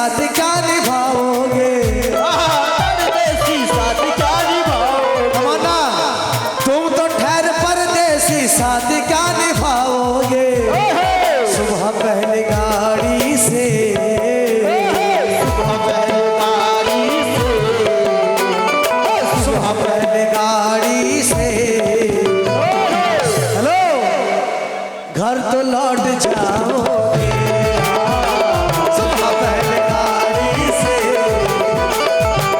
साथ क्या निभाओगे, परदेसी साथ क्या निभाओगे। तमन्ना तुम तो ठहर परदेसी साथ क्या निभाओगे। सुबह पहली गाड़ी से, सुबह पहले गाड़ी से, सुबह पहली गाड़ी से, हेलो घर तो लौट जाओगे। सुबह पहली गाड़ी से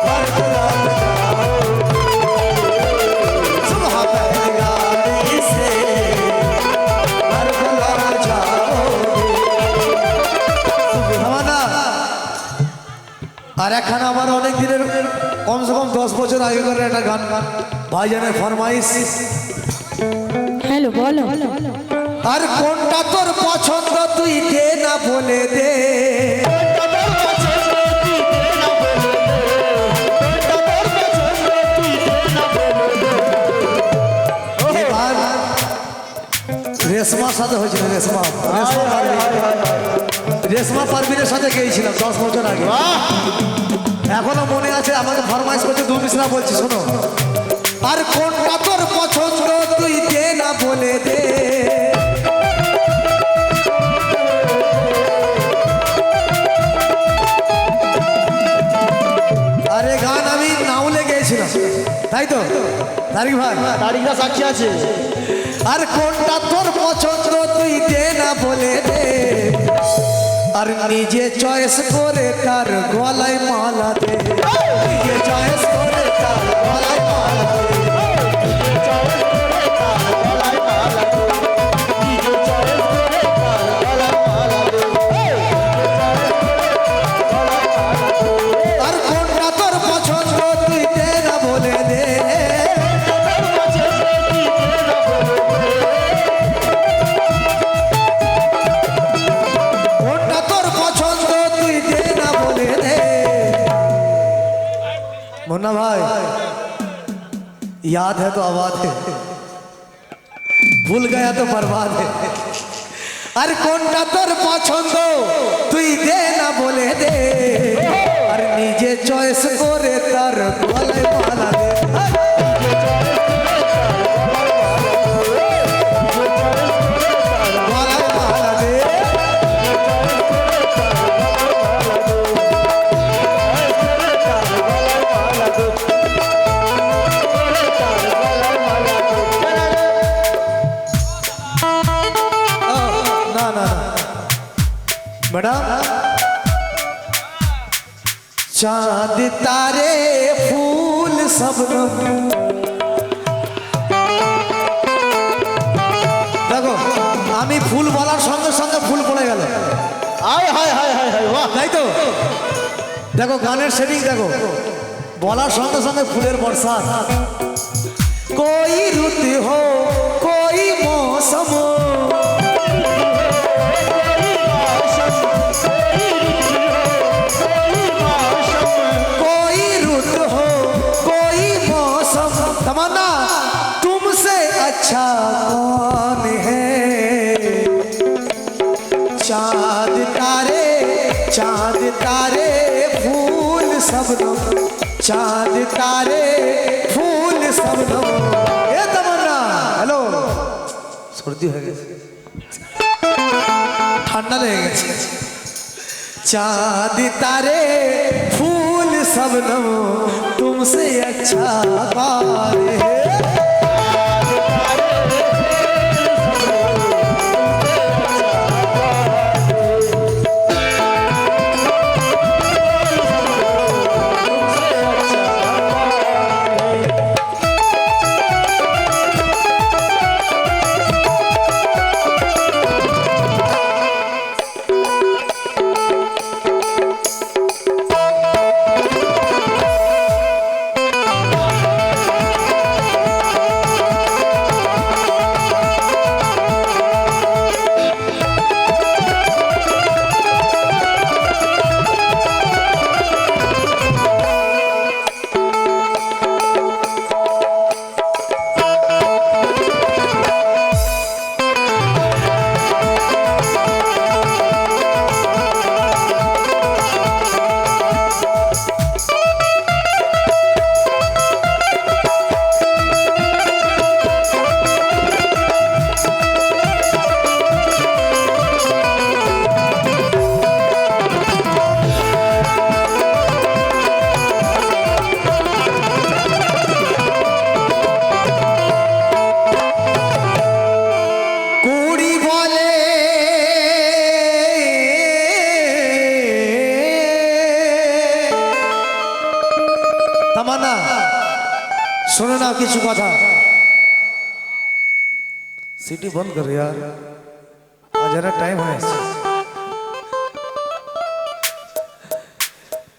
घर तो लौट जाओगे। सुबह पहली गाड़ी से घर तो लौट जाओगे। तमन्ना আর একখানা আমার অনেক দিনের কমসে কম 10 বছর আগেকার একটা গান ভাইজানের ফরমাইশ। হ্যালো বলো। আর কোনটা তোর পছন্দ তুই দে না বলে দে, এবার রেশমার সাথে হয়েছিল, রেশমা পারভিনের সাথে গিয়েছিলাম 10 বছর আগে। এখনো মনে আছে, আমাকে ফরমাইশ করছে, দু মিশরা বলছি শোনো। আর কোনটা তোর পছন্দ তুই দে না বলে দে, আরে গান আমি নাউলে গেয়েছিলাম তাই তো তারিক ভাই, তারিখটা সাক্ষী আছে। আর কোনটা তোর পছন্দ তুই দে না বলে দে, আর নিজে চয়েস করে তার গলায় মালা দে, নিজে চয়েস করে তার গলায় মালা দে। আর কোনটা তোর পছন্দ তুই দে না বলে দে, কোনটা তোর পছন্দ তুই দে না বলে দে। मुन्ना भाई याद है तो आबाद है, भूल गया तो बर्बाद है। আর কোনটা তোর পছন্দ তুই দে না বলে দে, আর নিজে চয়েস করে তার গলায় মালা দে। গলায় মালা দে। না না ম্যাডাম, চাঁদ তারে ফুল শবনম, দেখো আমি ফুল বলার সঙ্গে সঙ্গে ফুল পড়ে গেল। হায় হায় হায় হায় হায়, বাহ। তাই তো দেখো গানের সেটিং দেখো, বলার সঙ্গে সঙ্গে ফুলের বর্ষা। कोई रुत हो कोई मौसम, कोई रुत हो कोई मौसम, तमन्ना तुमसे अच्छा कौन है। चांद तारे फूल शबनम, चांद तारे फूल शबनम। ए तमन्ना हेलो, सर्दी হয়ে গেছে, ঠান্ডা লেগে গেছে। चांद तारे फूल शबनम तुमसे अच्छा कौन है। सुनो ना किसी কথা সিটি বন্ধ कर यार जरा टाइम है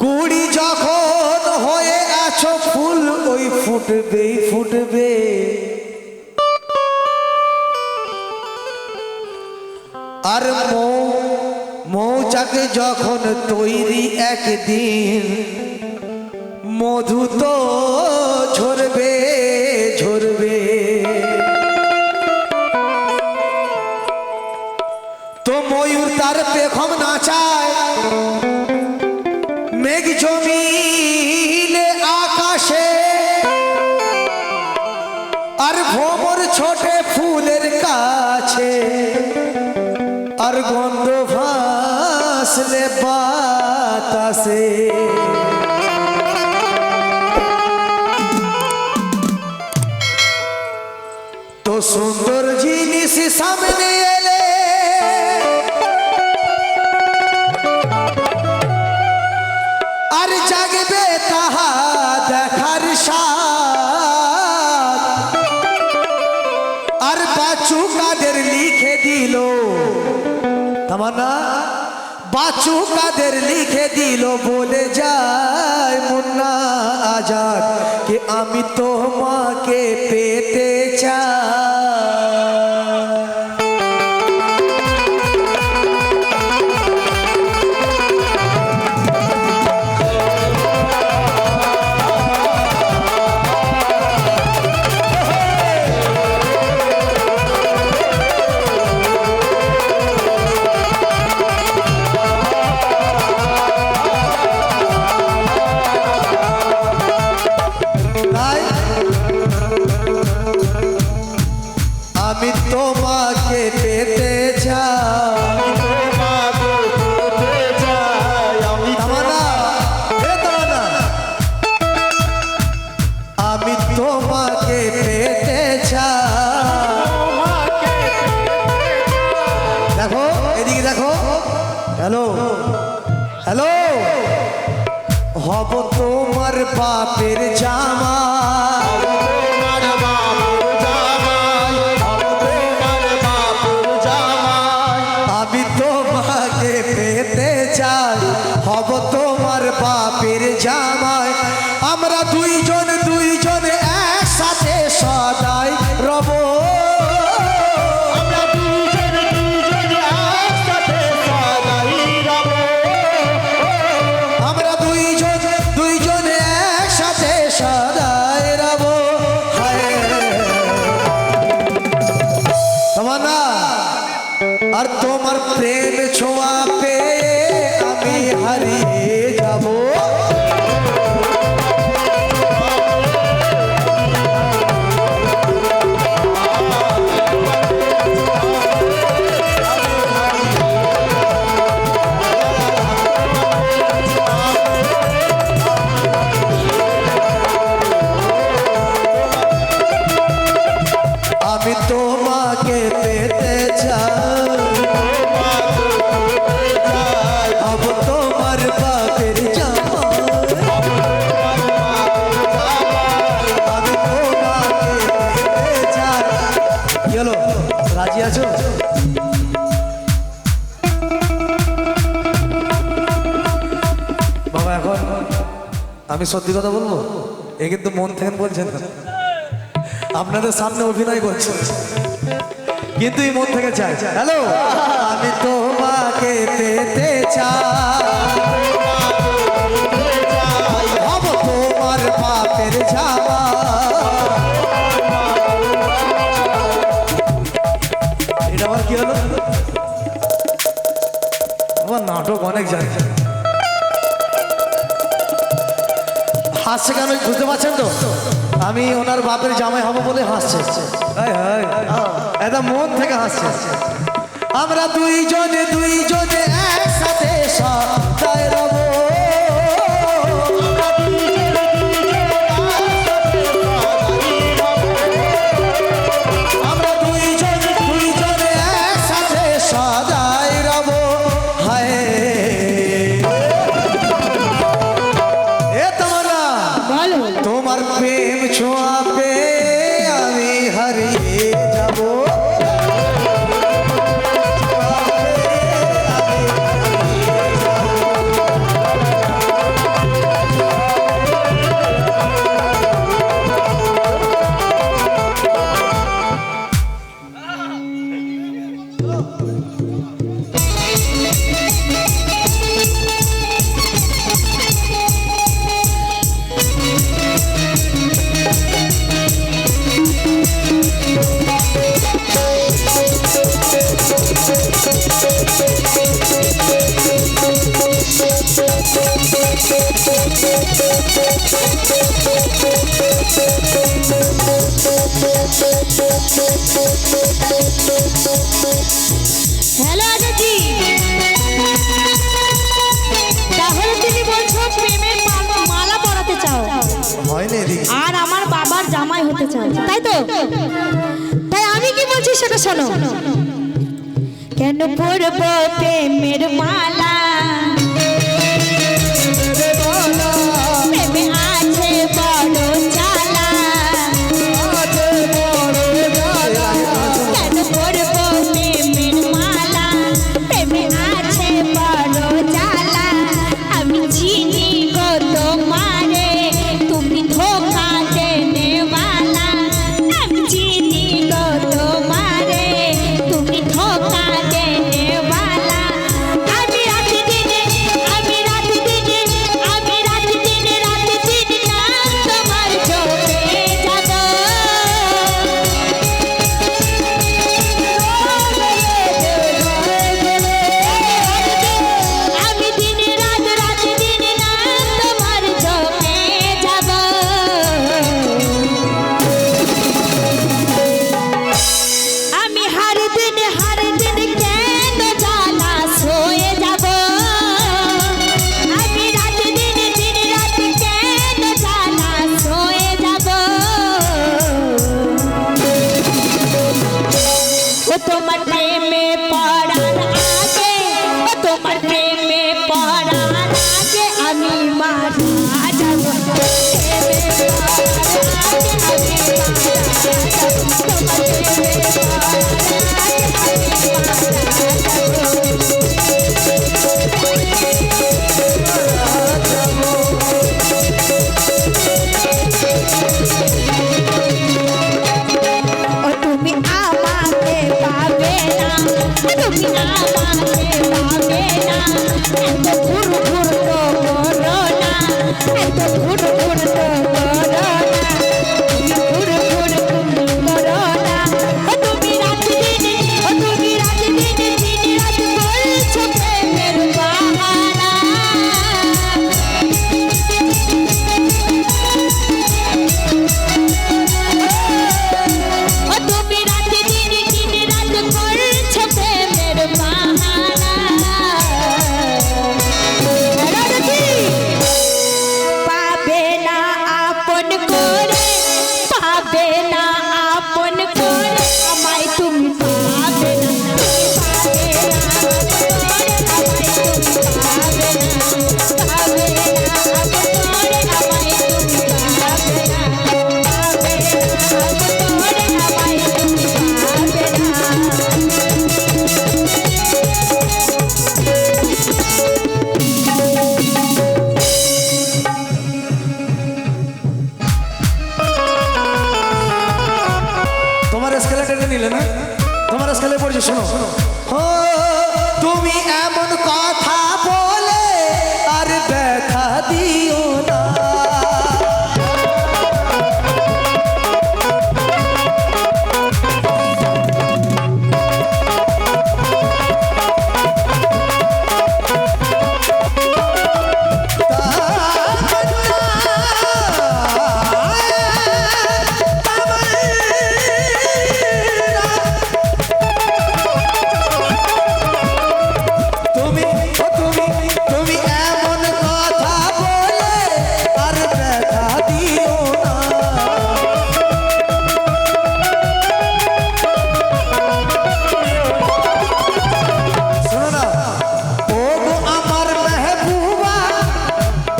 কুড়ি যখন হয়ে আছো ফুল ওই ফুটবে ফুটবে আর মৌচাকে যখন তৈরি একদিন মধু তো ঝরবে ঝরবে তো ময়ূর তার পেখম নাচায় মেঘ জমিলে আকাশে আর ভ্রমর ছোটে ফুলের কাছে আর গন্ধ ভাসলে বাতাসে তো সুন্দর জিনিস সামনে এলে আর জাগবে তাহা দেখার স্বাদ আর বাচু কাদের লিখে দিল তামান্না বাচু কাদের লিখে দিল বলে যায় মুন্না আজাদ कि আমি তোমাকে পেতে চাই আমি তোমাকে পেতে চাই তামান্না আমি তোমাকে পেতে চাই দেখো এদিকে দেখো হ্যালো হ্যালো হব তোমার বাপের জামা আমি তোমাকে পেতে চাই হব তোমার বাপের জামাই আমরা দুইজন দুইজন একসাথে সদাই রব আমরা দুইজন দুইজন একসাথে সদাই রব তামান্না আর তোমার প্রেম ছোঁয়া পে আমি হারিয়ে যাব আমি তোমাকে পেতে চাই अब তোমার বাপের জামাই আমি তোমাকে পেতে চাই কি হলো রাজি আছো বাবা এখন আমি সত্যি কথা বলবো এ কিন্তু মন থেকে বলছেন না আপনাদের সামনে অভিনয় করছে কিন্তু এই মন থেকে চাই হ্যালো আমি তোমাকে পেতে চাই হব তোমার বাপের জামা এটা আবার কি হলো আমার নাটক অনেক জানি হাসছে কেন বুঝতে পারছেন তো আমি ওনার বাপের জামাই হব বলে হাসছে এটা মন থেকে হাসছে আমরা দুইজনে দুইজনে একসাথে সদাই রব আমরা দুইজনে দুইজনে একসাথে সদাই রব হায় এ তামান্না বলো তোমার প্রেম ছোঁয়া হ্যালো আজাজি, তাহলে তুমি বলছো প্রেমের মালা পরাতে চাও হয় না এদিকে আর আমার বাবার জামাই হতে চাও, তাই তো? তাই আমি কি বলছি সেটা শোনো। কেন পরব প্রেমের মালা, প্রেমে আছে বড় জ্বালা। কেন পরব প্রেমের মালা, প্রেমে আছে বড় জ্বালা। আমি চিনি গো তোমারে, তুমি ধোকা দেনেওয়ালা। আমি চিনি গো তোমারে, তুমি ধোকা দেনেওয়ালা। আমি রাত দিনে, আমি রাত দিনে, আমি রাত দিনে, রাত দিনে না তোমার চোখে যাব। আমি দিনে রাত, রাত দিনে না তোমার চোখে যাব। আমি হার দিন কেন জ্বালা সয়ে যাব। আমি রাত দিন রাত কেন জ্বালা সয়ে যাব। ও তোমার প্রেমে পড়ার আগে, ও তোমার প্রেমে পড়ার আগে আমি মারা যাব। প্রেমে পড়ার আগে আমি মারা যাব। তোমার প্রেমে পড়ার আগে আমি ও তুমি আমাকে পাবে না, তুমি আমাকে পাবে না। এত ঘুর ঘুর তো করো না, এত ঘুর ঘুর তো করো না। তুমি ঘুর ঘুর তুমি করো না। ও তুমি রাত দিনে, ও তুমি রাত দিনে, দিন রাত বলছো প্রেমের বাহানা। ও তুমি রাত দিনে, দিন রাত করছো প্রেমের বাহানা। পাবে না আপন করে, পাবে না আপন করে আমায় তুমি পাবে না। তুমি পাবে না আপন করে আমায় তুমি পাবে না। পাবে না আপন করে আমায় তুমি পাবে না। তোমার স্কেলে টেনে নিলে না, তোমার স্কেলে পড়ছে শোনো। ও তুমি এমন কথা বলে আর ব্যথা দিও না। তুমি এমন কথা বলে আর ব্যথা দিও না। শোনো না, ও গো আমার মেহবুবা,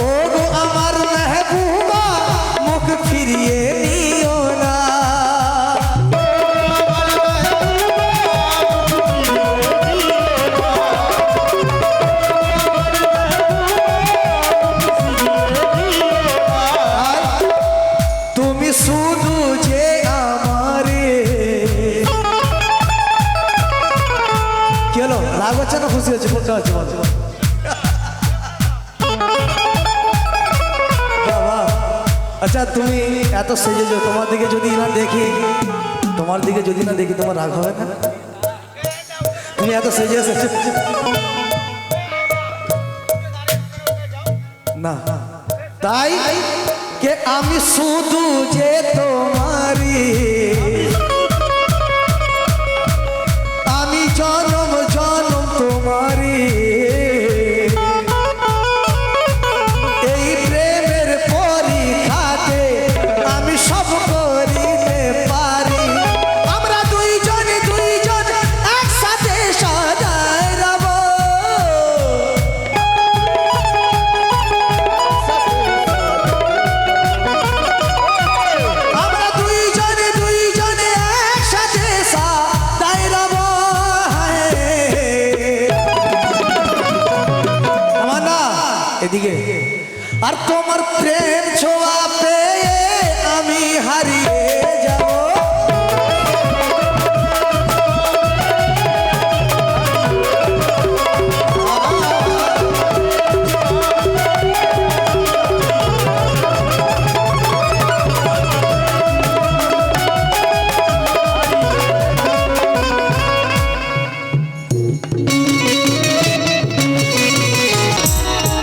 ও গো আমার মেহবুবা, মুখ ফিরিয়ে নিও না। তুমি শুধু যে আমারে, কি হলো, রাগ হচ্ছে না খুশি হচ্ছে, কোনটা হচ্ছে বলো? বাবা, আচ্ছা তুমি এত সেজেছো, তোমার দিকে যদি না দেখি, তোমার দিকে যদি না দেখি তোমার রাগ হবে না? তুমি এত সেজে এসেছো না, তাই কে আমি শুধু যে তোমারি আর তোমার প্রেম ছোঁয়া পেয়ে আমি হারিয়ে যাব।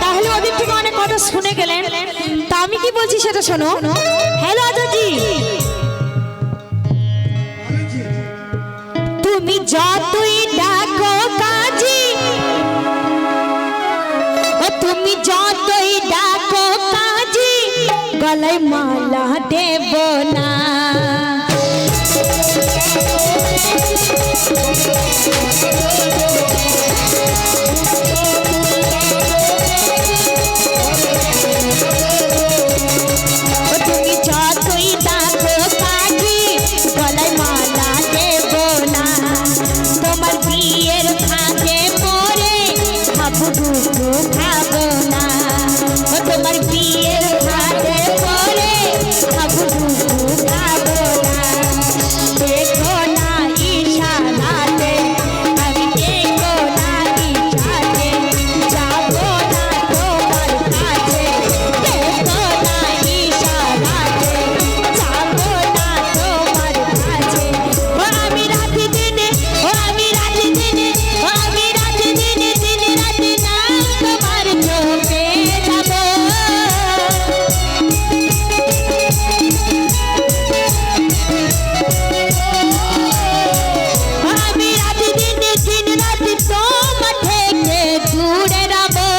তাহলে ওদের থেকে অনেক কথা শুনে গেলেন, তা আমি কি বলছি সেটা শোনো। হ্যালো আজাজি, তুমি যতই ডাকো কাজী, ও তুমি যতই ডাকো কাজী, গলায় মালা দেব না। তুমি যতই ডাকো কাজী, গলায় মালা দেব না। তোমার বিয়ের ফাঁদে পড়ে হাবুডুবু খাবো না। তোমার বিয়ের ফাঁদে পড়ে হাবুডুবু খাবো না। দেখো না ইশারাতে, আমি দেখো না ইশারাতে, যাবো না তোমার কাছে। দেখো না ইশারাতে, যাবো না তোমার কাছে। ও আমি রাতে দিনে, ও আমি রাতে দিনে, ও আমি রাতে দিনে, দিনে রাতে না তোমার চোখে যাবো। আমি রাতে দিনে, দিন রাতে তোমার থেকে দূরে রবো।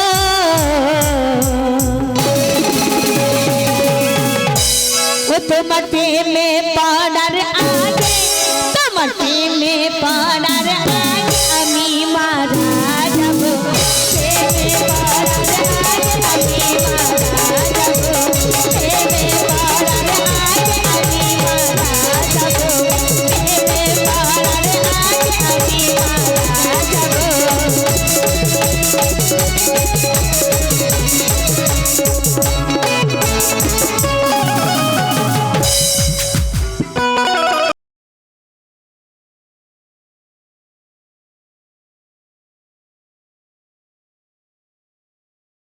ও তোমার প্রেমে পড়ার আগে, তোমার প্রেমে পড়ার